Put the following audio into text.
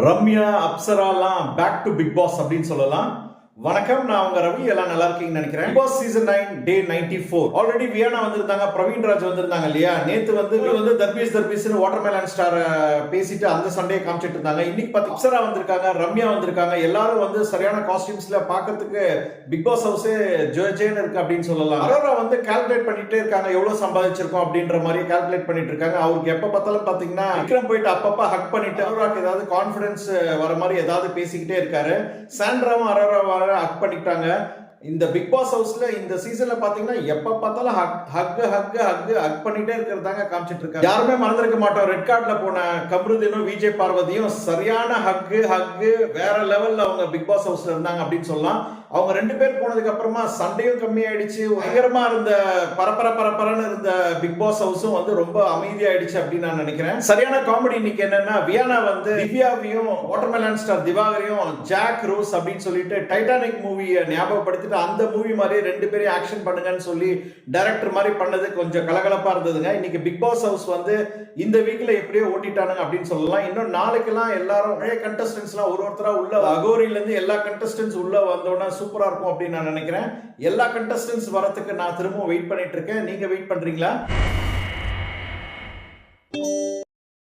ரம்யா அப்சராலாம் back to Bigg Boss அப்படின்னு சொல்லலாம். வணக்கம், நான் உங்க ரவி. எல்லாம் நல்லா இருக்கீங்கன்னு நினைக்கிறேன். பிக் பாஸ் சீசன் 9 டே 94 ஆல்ரெடி வியானா வந்திருந்தாங்க, பிரவீன் ராஜ் வந்திருந்தாங்க இல்லையா. நேத்து வந்து தர்பீஸ்னு வாட்டர்மெலன் ஸ்டார் பேசிட்டு அந்த சண்டையை காமிச்சிட்டு இருந்தாங்க. இன்னைக்கு பார்த்து அப்சரா வந்திருக்காங்க, ரம்யா வந்திருக்காங்க. எல்லாரும் வந்து சரியான காஸ்டியூம்ஸ்ல பாக்கிறதுக்கு பிக் பாஸ் ஹவுஸே ஜேன்னு இருக்கு அப்படின்னு சொல்லலாம். அரோரா வந்து கால்குலேட் பண்ணிட்டே இருக்காங்க, எவ்வளவு சம்பாதிச்சிருக்கோம் அப்படின்ற மாதிரி கால்குலேட் பண்ணிட்டு இருக்காங்க. அவருக்கு எப்ப பார்த்தாலும் பாத்தீங்கன்னா விக்ரம் போயிட்டு அப்பப்ப ஹக் பண்ணிட்டு அரோராக்கு ஏதாவது கான்பிடன்ஸ் வர மாதிரி ஏதாவது பேசிக்கிட்டே இருக்காரு. சாண்ட்ராவும் அரோரா ஹக் பண்ணிட்டாங்க. இந்த பிக் பாஸ் ஹவுஸ்ல இந்த சீசன்ல பாத்தீங்கன்னா எப்ப பார்த்தாலும் ஹக் பண்ணிட்டே இருக்கிறதாங்க காமிச்சிட்டு இருக்காங்க. யாருமே மறந்துருக்க மாட்டோம், ரெட் கார்ட்ல போன கம்ருதீனும் விஜய் பார்வதியும் சரியான ஹக் வேற லெவல்ல அவங்க பிக் பாஸ் ஹவுஸ்ல இருந்தாங்க அப்படின்னு சொல்லலாம். அவங்க ரெண்டு பேர் போனதுக்கு அப்புறமா சண்டையும் கம்மியாயிடுச்சு, பயங்கரமா இருந்த பரபரன்னு இருந்த பிக் பாஸ் ஹவுஸும் வந்து ரொம்ப அமைதியாயிடுச்சு அப்படின்னு நான் நினைக்கிறேன். சரியான காமெடி இன்னைக்கு என்னன்னா, வியானா வந்து திவ்யாவையும் வாட்டர்மெலன் ஸ்டார் திவாகரையும் ஜாக் ரோஸ் அப்படின்னு சொல்லிட்டு டைட்டானிக் மூவியை ஞாபகப்படுத்திட்டு அந்த மூவி மாதிரி ரெண்டு பேரும் ஆக்ஷன் பண்ணுங்கன்னு சொல்லி டைரக்டர் மாதிரி பண்ணது கொஞ்சம் கலகலப்பா இருந்ததுங்க. இன்னைக்கு பிக் பாஸ் ஹவுஸ் வந்து இந்த வீக்ல எப்படியோ ஓட்டிட்டானுங்க அப்படின்னு சொல்லலாம். இன்னும் நாளைக்கெல்லாம் எல்லாரும் பழைய கண்டஸ்டன்ஸ் எல்லாம் ஒருத்தரா உள்ள அகோரியில இருந்து எல்லா கண்டஸ்டன்ஸ் உள்ள வந்தோன்னா சூப்பரா இருக்கும் அப்படின்னு நான் நினைக்கிறேன். எல்லா கண்டஸ்டன்ஸ் வரதுக்கு நான் திரும்ப வெயிட் பண்ணிட்டு இருக்கேன். நீங்க வெயிட் பண்றீங்களா?